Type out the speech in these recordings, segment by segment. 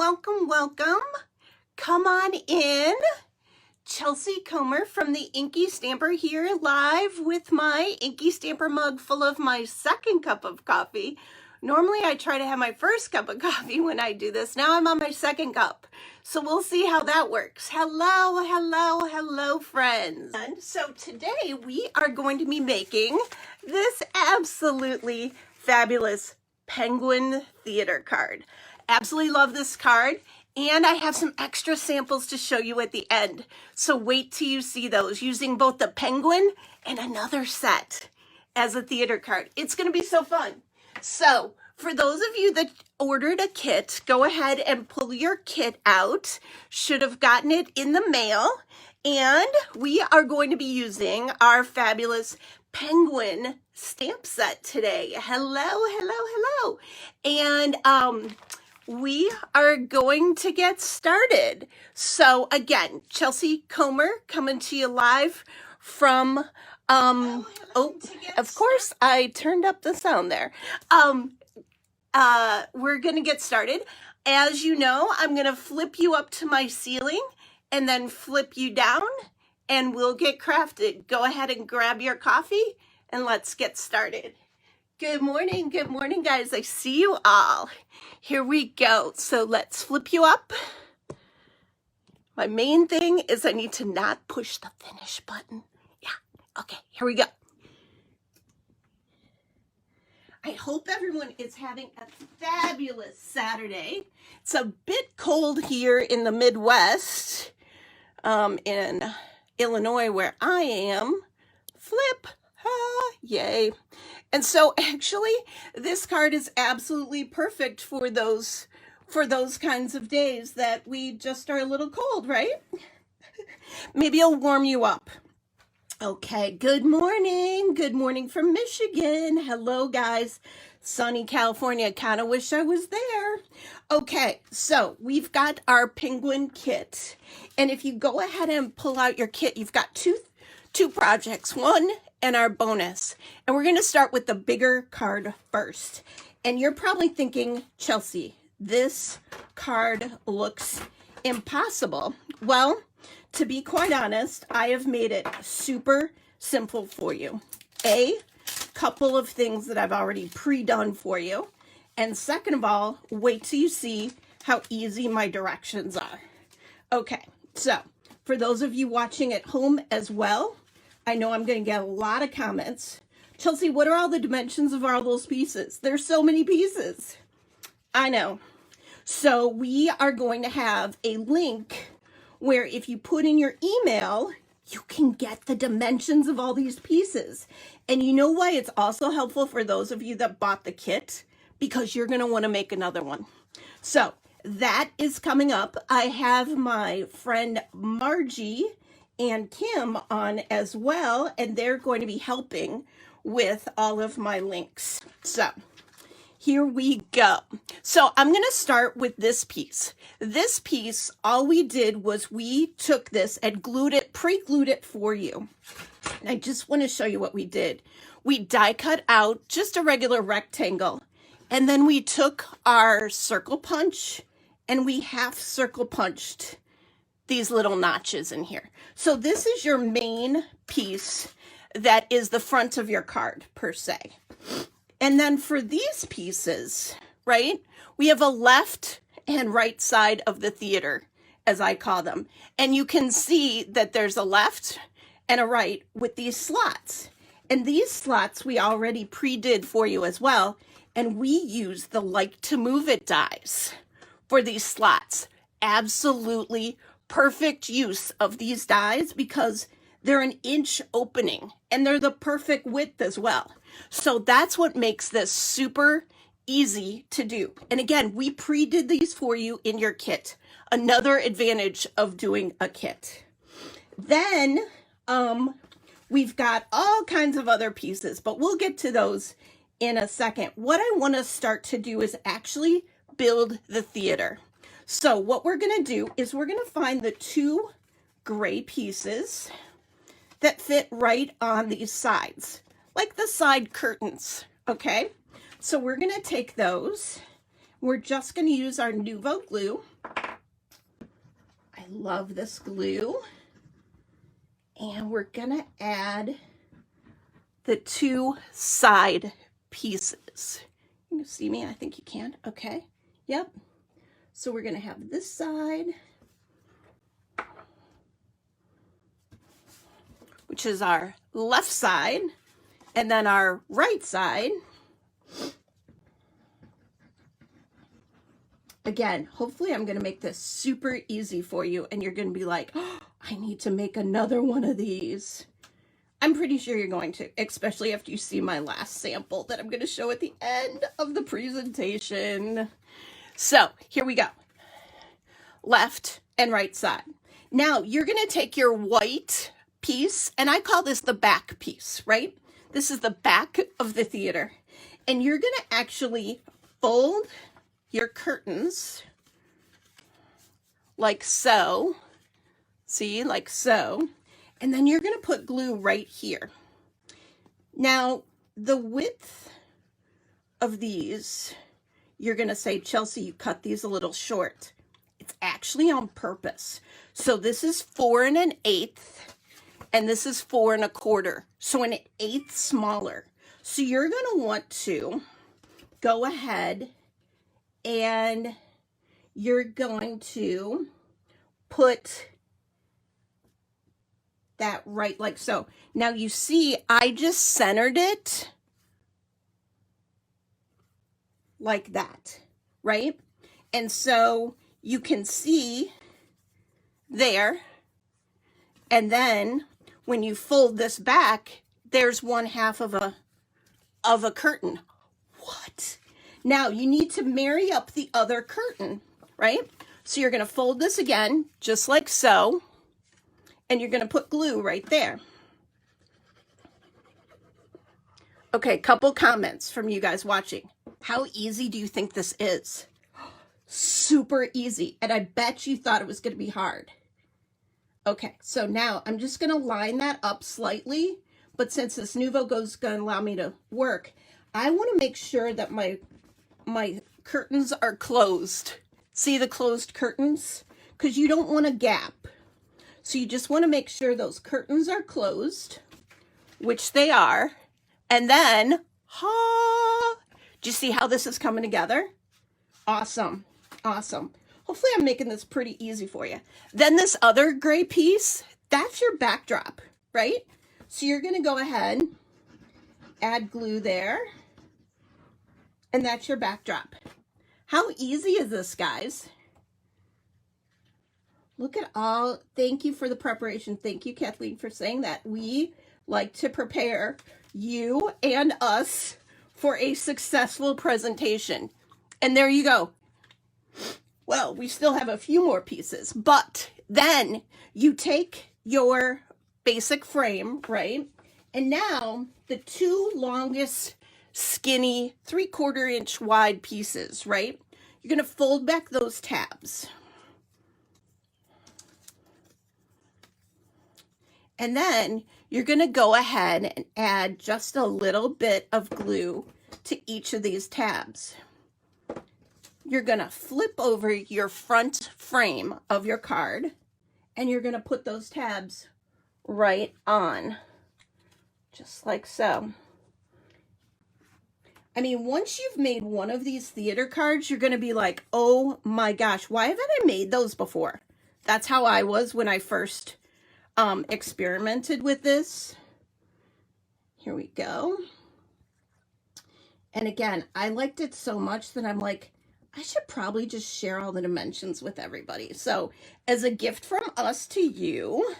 welcome, welcome. Come on in. Chelsea Comer from the InkyStamper here, live with my InkyStamper mug full of my second cup of coffee. Normally I try to have my first cup of coffee when I do this. Now I'm on my second cup. So we'll see how that works. Hello, hello, hello, friends. And so today we are going to be making this absolutely fabulous penguin theater card. Absolutely love this card. And I have some extra samples to show you at the end. So wait till you see those, using both the penguin and another set as a theater card. It's going to be so fun. So for those of you that ordered a kit, go ahead and pull your kit out. Should have gotten it in the mail. And we are going to be using our fabulous penguin stamp set today. Hello, hello, hello. And we are going to get started. So again, Chelsea Comer coming to you live from, of course I turned up the sound there. We're going to get started. As you know, I'm going to flip you up to my ceiling and then flip you down and we'll get crafted. Go ahead and grab your coffee and let's get started. Good morning, guys. I see you all. Here we go. So let's flip you up. My main thing is I need to not push the finish button. Yeah, okay, here we go. I hope everyone is having a fabulous Saturday. It's a bit cold here in the Midwest, in Illinois where I am. Flip, yay. And so actually this card is absolutely perfect for those kinds of days that we just are a little cold, right? Maybe I'll warm you up. Okay, good morning from Michigan. Hello guys, sunny California, kind of wish I was there. Okay, so we've got our penguin kit. And if you go ahead and pull out your kit, you've got two projects, one and our bonus. And we're going to start with the bigger card first. And you're probably thinking, Chelsea, this card looks impossible. Well, to be quite honest, I have made it super simple for you. A couple of things that I've already pre-done for you. And second of all, wait till you see how easy my directions are. Okay, so for those of you watching at home as well, I know I'm going to get a lot of comments. Chelsea, what are all the dimensions of all those pieces? There's so many pieces. I know. So we are going to have a link where if you put in your email, you can get the dimensions of all these pieces. And you know why it's also helpful for those of you that bought the kit? Because you're going to want to make another one. So that is coming up. I have my friend Margie and Kim on as well, and they're going to be helping with all of my links. So here we go. So I'm going to start with this piece. This piece, all we did was we took this and glued it, pre-glued it for you. And I just want to show you what we did. We die cut out just a regular rectangle, and then we took our circle punch and we half circle punched these little notches in here. So this is your main piece that is the front of your card per se. And then for these pieces, right, we have a left and right side of the theater, as I call them. And you can see that there's a left and a right with these slots. And these slots we already pre-did for you as well. And we use the like to move it dies for these slots. Absolutely perfect use of these dies because they're an inch opening and they're the perfect width as well. So that's what makes this super easy to do. And again, we pre-did these for you in your kit. Another advantage of doing a kit. Then we've got all kinds of other pieces, but we'll get to those in a second. What I want to start to do is actually build the theater. So what we're going to do is we're going to find the two gray pieces that fit right on these sides, like the side curtains, okay? So we're going to take those. We're just going to use our Nuvo Glue. I love this glue. And we're going to add the 2 side pieces. You can see me? I think you can. Okay. Yep. So we're going to have this side, which is our left side, and then our right side. Again, hopefully I'm going to make this super easy for you, and you're going to be like, oh, I need to make another one of these. I'm pretty sure you're going to, especially after you see my last sample that I'm going to show at the end of the presentation. So here we go. Left and right side. Now you're going to take your white piece, and I call this the back piece, right? This is the back of the theater. And you're going to actually fold your curtains like so. See, like so. And then you're going to put glue right here. Now, the width of these, you're going to say, Chelsea, you cut these a little short. It's actually on purpose. So this is 4 1/8, and this is 4 1/4. So 1/8 smaller. So you're going to want to go ahead and you're going to put that right like so. Now you see, I just centered it like that, right? And so you can see there, and then when you fold this back, there's 1/2 of a curtain. What? Now you need to marry up the other curtain, right? So you're going to fold this again, just like so, and you're going to put glue right there. Okay, couple comments from you guys watching. How easy do you think this is? Super easy, and I bet you thought it was going to be hard. Okay, so now I'm just going to line that up slightly, but since this Nuvo Glue is going to allow me to work, I want to make sure that my curtains are closed. See the closed curtains? Because you don't want a gap. So you just want to make sure those curtains are closed, which they are. And then, do you see how this is coming together? Awesome. Awesome. Hopefully I'm making this pretty easy for you. Then this other gray piece, that's your backdrop, right? So you're going to go ahead, add glue there, and that's your backdrop. How easy is this, guys? Look at all, thank you for the preparation. Thank you, Kathleen, for saying that. We like to prepare you and us for a successful presentation. And there you go. Well, we still have a few more pieces, but then you take your basic frame, right? And now the 2 longest skinny 3/4 inch wide pieces, right? You're going to fold back those tabs. And then you're going to go ahead and add just a little bit of glue to each of these tabs. You're going to flip over your front frame of your card, and you're going to put those tabs right on, just like so. I mean, once you've made one of these theater cards, you're going to be like, oh my gosh, why haven't I made those before? That's how I was when I first experimented with this. Here we go. And again, I liked it so much that I'm like, I should probably just share all the dimensions with everybody. So as a gift from us to you,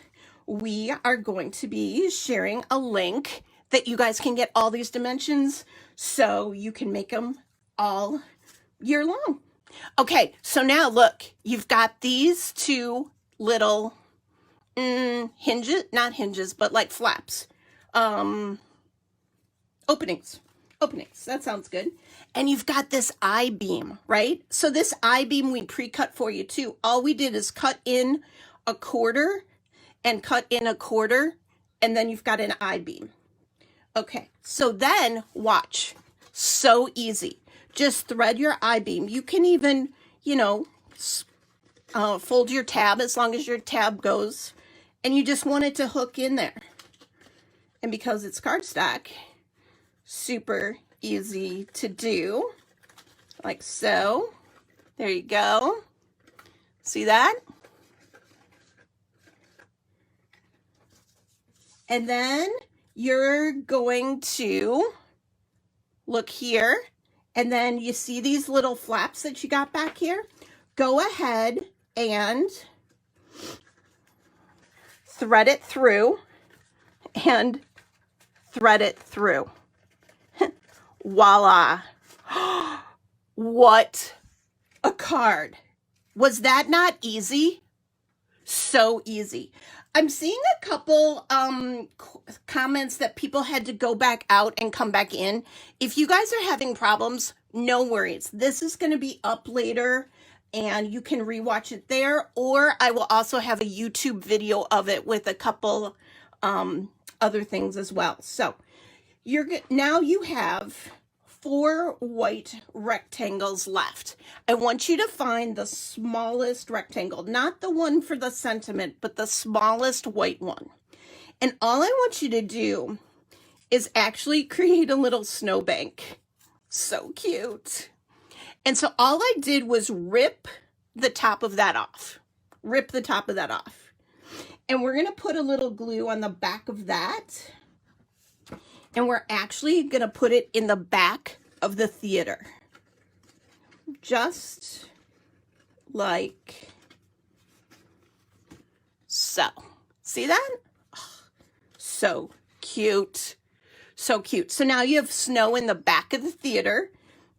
we are going to be sharing a link that you guys can get all these dimensions so you can make them all year long. Okay, so now look, you've got these 2 little hinges, not hinges, but like flaps, openings, that sounds good. And you've got this I-beam, right? So this I-beam we pre-cut for you too. All we did is cut in a quarter and cut in a quarter, and then you've got an I-beam. Okay, so then watch, so easy. just thread your I-beam. You can even, you know, fold your tab as long as your tab goes, and you just want it to hook in there. And because it's cardstock, super easy to do, like so. There you go. See that? And then you're going to look here, and then you see these little flaps that you got back here? Go ahead and thread it through and thread it through. Voila. What a card. Was that not easy? So easy. I'm seeing a couple comments that people had to go back out and come back in. If you guys are having problems, no worries. This is going to be up later and you can rewatch it there, or I will also have a YouTube video of it with a couple other things as well. So now you have 4 white rectangles left. I want you to find the smallest rectangle, not the one for the sentiment, but the smallest white one. And all I want you to do is actually create a little snowbank. So cute. And so all I did was rip the top of that off. Rip the top of that off. And we're going to put a little glue on the back of that. And we're actually going to put it in the back of the theater. Just like so. See that? Oh, so cute. So cute. So now you have snow in the back of the theater.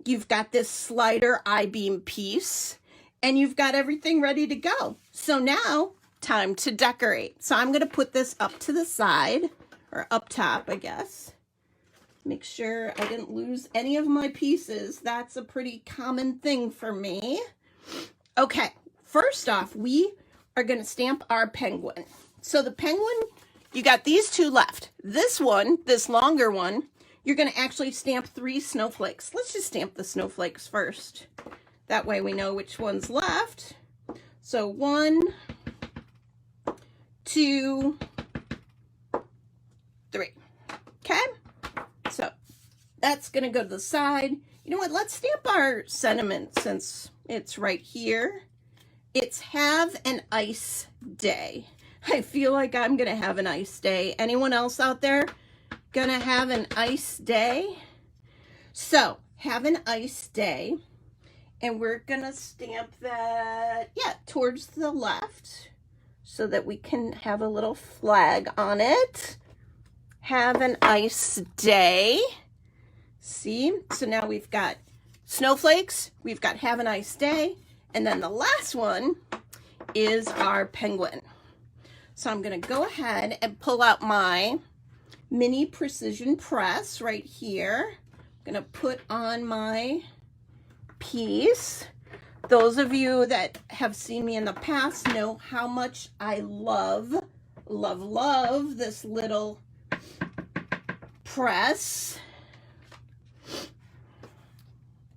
You've got this slider I-beam piece. And you've got everything ready to go. So now, time to decorate. So I'm going to put this up to the side, or up top, I guess. Make sure I didn't lose any of my pieces. That's a pretty common thing for me. Okay, first off, we are going to stamp our penguin. So the penguin, you got these 2 left. This one, this longer one, you're going to actually stamp 3 snowflakes. Let's just stamp the snowflakes first. That way we know which one's left. So 1, 2, 3. Okay? So that's going to go to the side. You know what? Let's stamp our sentiment since it's right here. It's have an ice day. I feel like I'm going to have an ice day. Anyone else out there going to have an ice day? So have an ice day. And we're going to stamp that, yeah, towards the left so that we can have a little flag on it. Have an ice day. See? So now we've got snowflakes, we've got have a nice day, and then the last one is our penguin. So I'm going to go ahead and pull out my mini precision press right here. I'm going to put on my piece. Those of you that have seen me in the past know how much I love this little press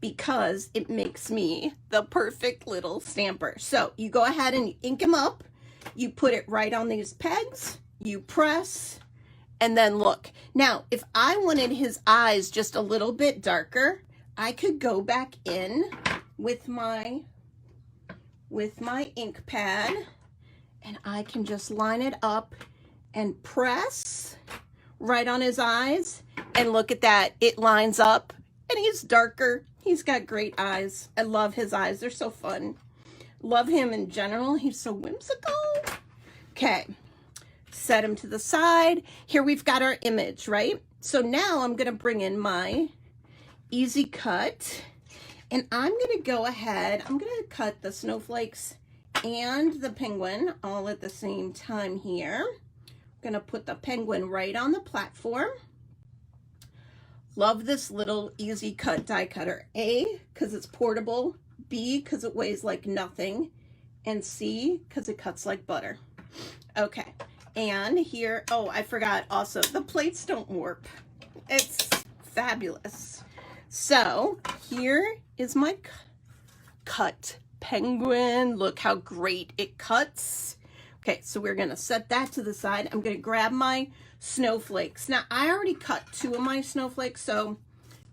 because it makes me the perfect little stamper. So you go ahead and you ink them up, you put it right on these pegs, you press, and then look. Now, if I wanted his eyes just a little bit darker, I could go back in with my ink pad and I can just line it up and press right on his eyes, and look at that, it lines up and he's darker. He's got great eyes. I love his eyes, they're so fun. Love him in general, he's so whimsical. Okay, set him to the side. Here we've got our image, right? So now I'm gonna bring in my easy cut and I'm gonna go ahead, I'm gonna cut the snowflakes and the penguin all at the same time here. I'm gonna put the penguin right on the platform. Love this little easy cut die cutter. A, because it's portable. B, because it weighs like nothing. And C, because it cuts like butter. Okay, and here, oh, I forgot also, the plates don't warp. It's fabulous. So here is my cut penguin. Look how great it cuts. Okay, so we're gonna set that to the side. I'm gonna grab my snowflakes. Now, I already cut 2 of my snowflakes, so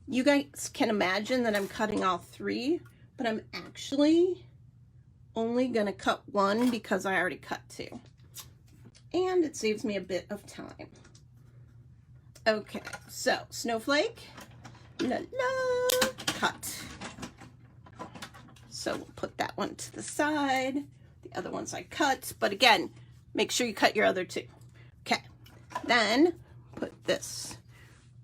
you guys can imagine that I'm cutting all 3, but I'm actually only gonna cut 1 because I already cut 2. And it saves me a bit of time. Okay, so snowflake, la la, cut. So we'll put that one to the side. The other ones I cut, but again, make sure you cut your other 2. Okay, then put this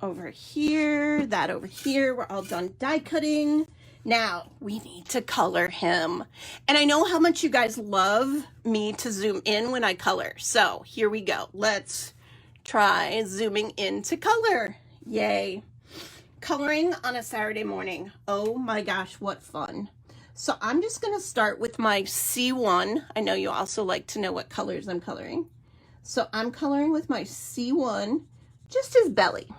over here, that over here. We're all done die cutting. Now we need to color him. And I know how much you guys love me to zoom in when I color. So here we go. Let's try zooming into color. Yay. Coloring on a Saturday morning. Oh my gosh, what fun. So I'm just going to start with my C1. I know you also like to know what colors I'm coloring. So I'm coloring with my C1, just his belly.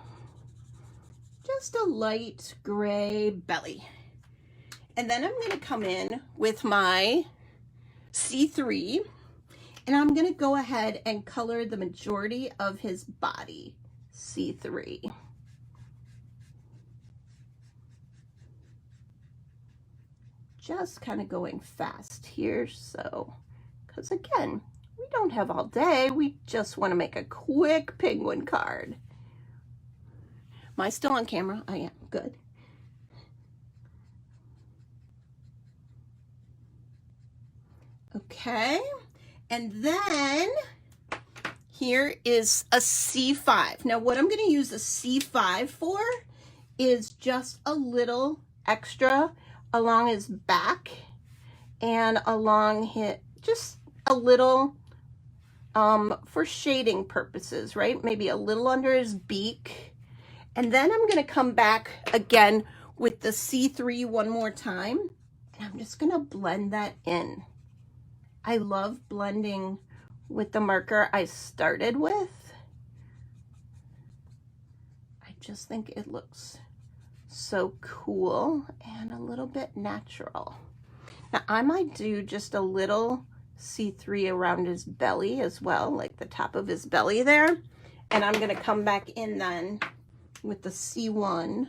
Just a light gray belly. And then I'm going to come in with my C3, and I'm going to go ahead and color the majority of his body, C3. Just kind of going fast here, so, because again, we don't have all day, we just want to make a quick penguin card. Am I still on camera? I am, good. Okay, and then here is a C5. Now what I'm going to use a C5 for is just a little extra along his back and along his, just a little for shading purposes, right? Maybe a little under his beak. And then I'm going to come back again with the C3 one more time, and I'm just going to blend that in. I love blending with the marker I started with. I just think it looks so cool and a little bit natural. Now I might do just a little C3 around his belly as well, like the top of his belly there. And I'm gonna come back in then with the C1.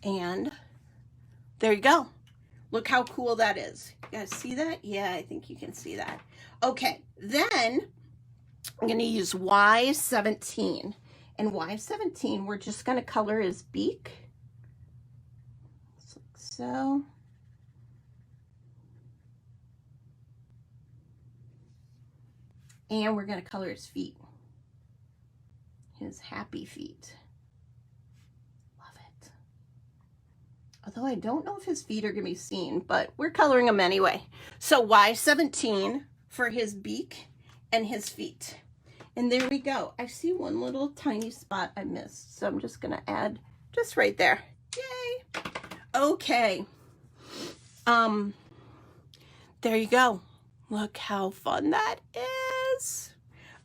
And there you go. Look how cool that is. You guys see that? Yeah, I think you can see that. Okay, then I'm gonna use Y17. And Y17, we're just going to color his beak, just like so. And we're going to color his feet, his happy feet. Love it. Although I don't know if his feet are going to be seen, but we're coloring them anyway. So Y17 for his beak and his feet. And there we go. I see one little tiny spot I missed, so I'm just going to add just right there. Yay! Okay. There you go. Look how fun that is.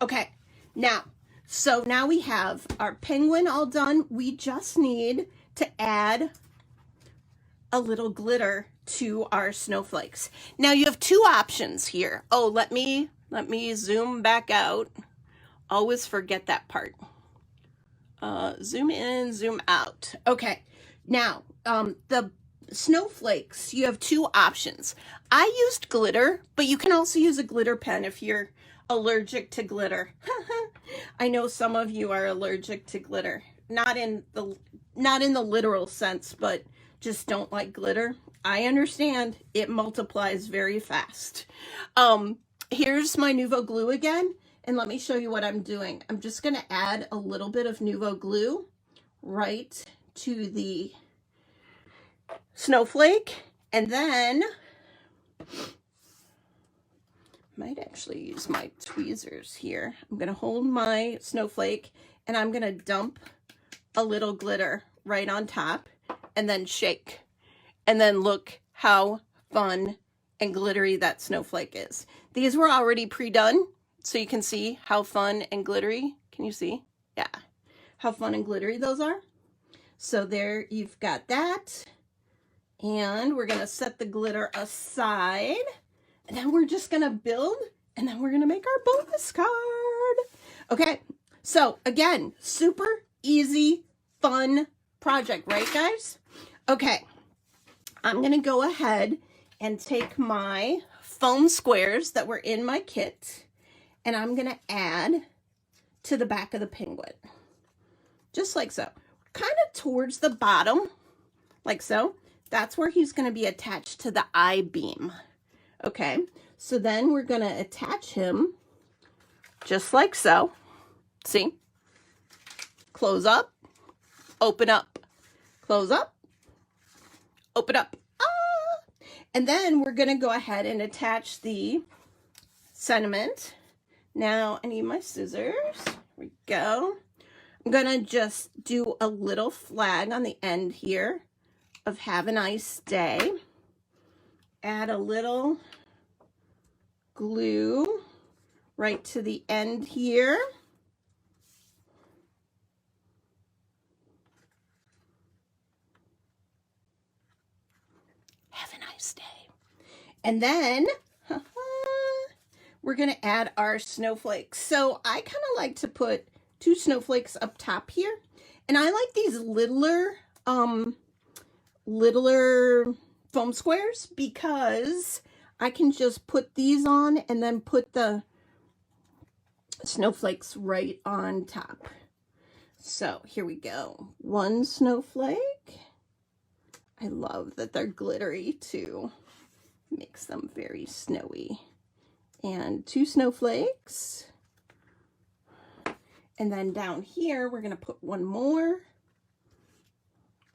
Okay, now, so now we have our penguin all done. We just need to add a little glitter to our snowflakes. Now you have 2 options here. Oh, let me zoom back out. Always forget that part. Zoom in, zoom out. Okay, now the snowflakes, you have 2 options. I used glitter, but you can also use a glitter pen if you're allergic to glitter. I know some of you are allergic to glitter. Not in the literal sense, but just don't like glitter. I understand. It multiplies very fast. Here's my Nuvo Glue again. And let me show you what I'm doing. I'm just going to add a little bit of Nuvo Glue right to the snowflake. And then might actually use my tweezers here. I'm going to hold my snowflake and I'm going to dump a little glitter right on top and then shake. And then look how fun and glittery that snowflake is. These were already pre-done. So you can see how fun and glittery, can you see? Yeah, how fun and glittery those are. So there you've got that. And we're going to set the glitter aside. And then we're just going to build, and then we're going to make our bonus card. Okay, so again, super easy, fun project, right guys? Okay, I'm going to go ahead and take my foam squares that were in my kit, and I'm going to add to the back of the penguin, just like so. Kind of towards the bottom, like so. That's where he's going to be attached to the I-beam. Okay, so then we're going to attach him just like so. See? Close up, open up, close up, open up. Ah! And then we're going to go ahead and attach the sentiment. Now I need my scissors. Here we go. I'm going to just do a little flag on the end here of have a nice day. Add a little glue right to the end here. Have a nice day. And then we're going to add our snowflakes. So I kind of like to put 2 snowflakes up top here. And I like these littler foam squares because I can just put these on and then put the snowflakes right on top. So here we go. 1 snowflake. I love that they're glittery too. Makes them very snowy. And 2 snowflakes. And then down here, we're going to put 1 more.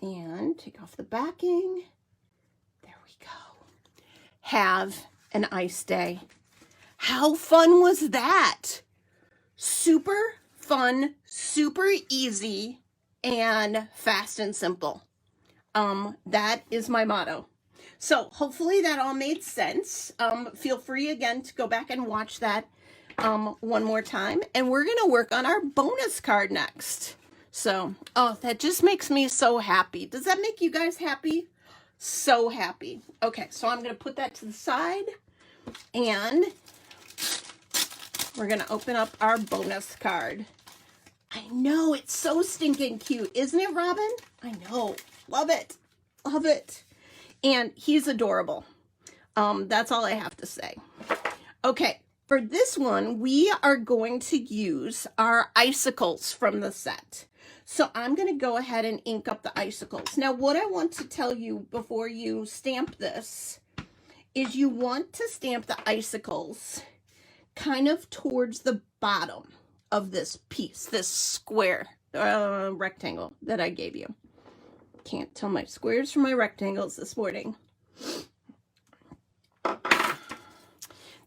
And take off the backing. There we go. Have an ice day. How fun was that? Super fun, super easy, and fast and simple. That is my motto. So hopefully that all made sense. Feel free again to go back and watch that one more time. And we're going to work on our bonus card next. So, oh, that just makes me so happy. Does that make you guys happy? So happy. Okay, so I'm going to put that to the side. And we're going to open up our bonus card. I know, it's so stinking cute. Isn't it, Robin? I know. Love it. Love it. And he's adorable. That's all I have to say. Okay, for this one, we are going to use our icicles from the set. So I'm going to go ahead and ink up the icicles. Now, what I want to tell you before you stamp this is you want to stamp the icicles kind of towards the bottom of this piece, this square rectangle that I gave you. Can't tell my squares from my rectangles this morning.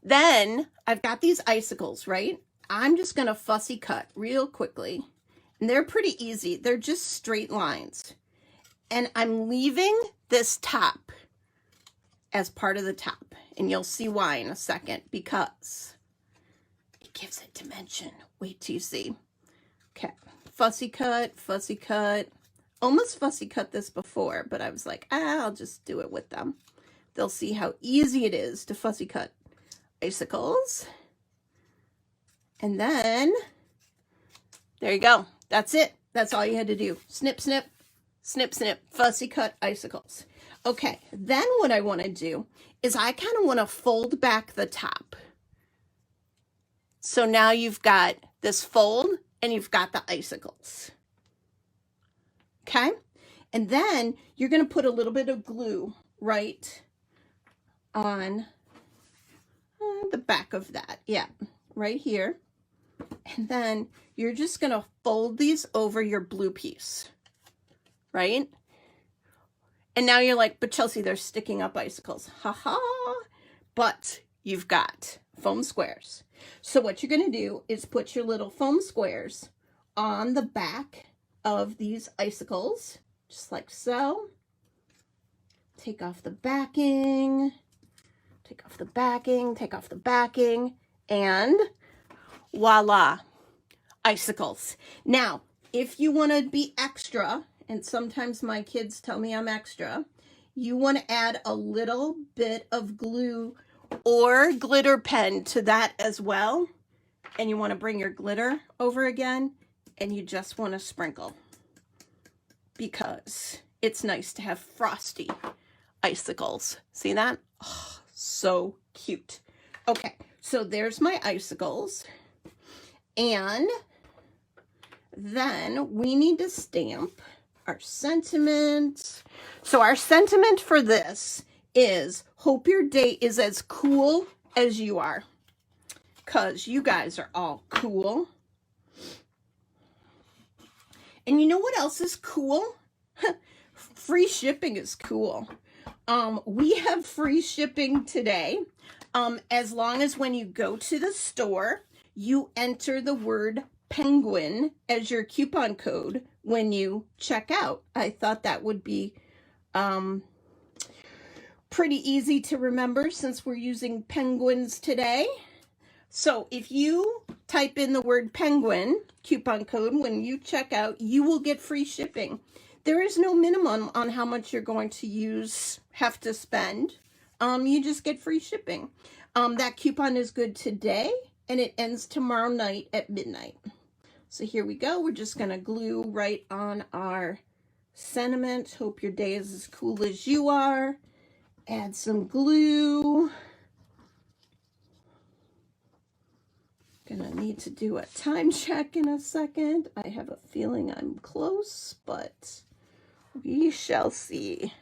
Then I've got these icicles, right? I'm just going to fussy cut real quickly. And they're pretty easy. They're just straight lines. And I'm leaving this top as part of the top. And you'll see why in a second, because it gives it dimension. Wait till you see. Okay, fussy cut, fussy cut. Almost fussy cut this before, but I was like, I'll just do it with them. They'll see how easy it is to fussy cut icicles. And then, there you go. That's it. That's all you had to do. Snip, snip, snip, snip, fussy cut icicles. Okay, then what I want to do is I kind of want to fold back the top. So now you've got this fold and you've got the icicles. Okay, and then you're going to put a little bit of glue right on the back of that. Yeah, right here. And then you're just going to fold these over your blue piece, right? And now you're like, but Chelsea, they're sticking up icicles. Ha-ha. But you've got foam squares. So what you're going to do is put your little foam squares on the back of these icicles, just like so. Take off the backing, take off the backing, take off the backing, and voila, icicles. Now, if you want to be extra and sometimes my kids tell me I'm extra, you want to add a little bit of glue or glitter pen to that as well. And you want to bring your glitter over again, and you just want to sprinkle because it's nice to have frosty icicles. See that? Oh, so cute. Okay, so there's my icicles. And then we need to stamp our sentiment. So our sentiment for this is, hope your day is as cool as you are. Because you guys are all cool. And you know what else is cool? Free shipping is cool. We have free shipping today. As long as when you go to the store, you enter the word penguin as your coupon code when you check out. I thought that would be pretty easy to remember since we're using penguins today. So if you type in the word penguin coupon code when you check out, you will get free shipping. There is no minimum on how much you're going to have to spend. You just get free shipping. That coupon is good today and it ends tomorrow night at midnight. So here we go. We're just going to glue right on our sentiment. Hope your day is as cool as you are. Add some glue. Gonna need to do a time check in a second. I have a feeling I'm close, but we shall see.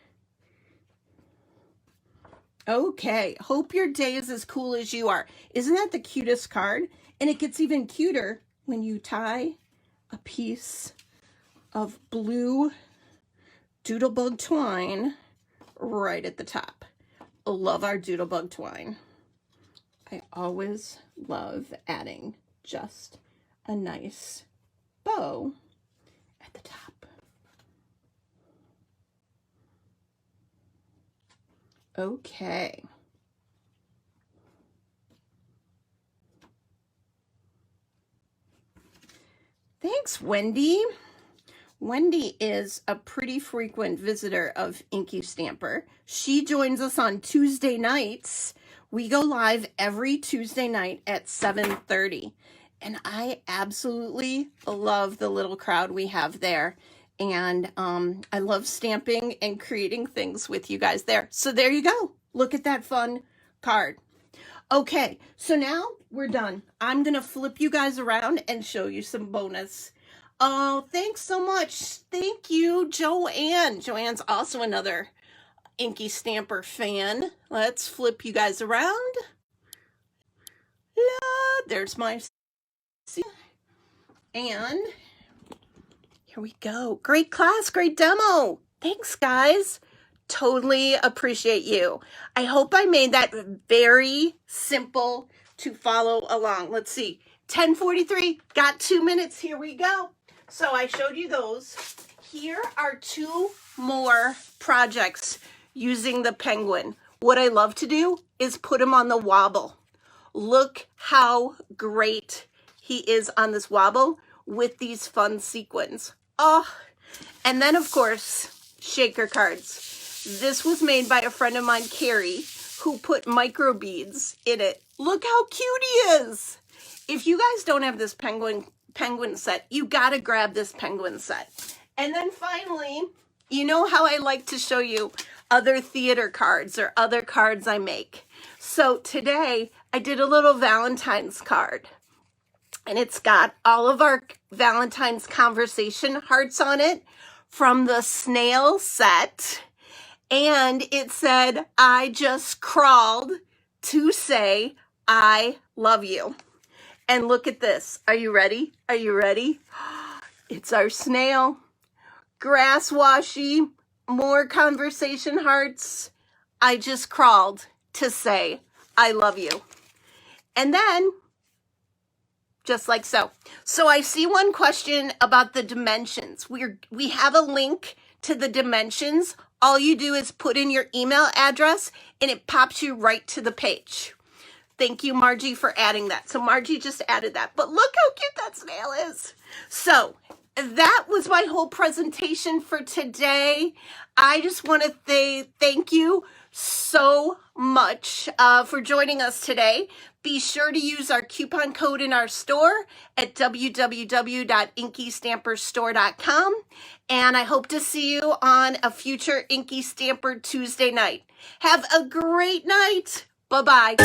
Okay, hope your day is as cool as you are. Isn't that the cutest card? And it gets even cuter when you tie a piece of blue doodlebug twine right at the top. Love our doodlebug twine. I always love adding just a nice bow at the top. Okay. Thanks, Wendy. Wendy is a pretty frequent visitor of InkyStamper. She joins us on Tuesday nights. We go live every Tuesday night at 7:30. And I absolutely love the little crowd we have there. And I love stamping and creating things with you guys there. So there you go. Look at that fun card. Okay, so now we're done. I'm going to flip you guys around and show you some bonus. Oh, thanks so much. Thank you, Joanne. Joanne's also another InkyStamper fan. Let's flip you guys around. There's my... And here we go. Great class, great demo. Thanks, guys. Totally appreciate you. I hope I made that very simple to follow along. Let's see. 10:43. Got 2 minutes. Here we go. So I showed you those. Here are 2 more projects using the penguin. What I love to do is put him on the wobble. Look how great he is on this wobble with these fun sequins. Oh, and then of course, shaker cards. This was made by a friend of mine, Carrie, who put micro beads in it. Look how cute he is. If you guys don't have this penguin set, you gotta grab this penguin set. And then finally, you know how I like to show you other theater cards or other cards I make. So today I did a little Valentine's card. And it's got all of our Valentine's conversation hearts on it from the Snail set. And it said, I just crawled to say, I love you. And look at this. Are you ready? Are you ready? It's our snail. Grass washy, more conversation hearts. I just crawled to say, I love you. And then, just like so. So I see one question about the dimensions. We have a link to the dimensions. All you do is put in your email address and it pops you right to the page. Thank you, Margie, for adding that. So Margie just added that. But look how cute that snail is. So that was my whole presentation for today. I just want to say thank you so much for joining us today. Be sure to use our coupon code in our store at www.InkyStamperstore.com. And I hope to see you on a future Inky Stamper Tuesday night. Have a great night. Bye-bye.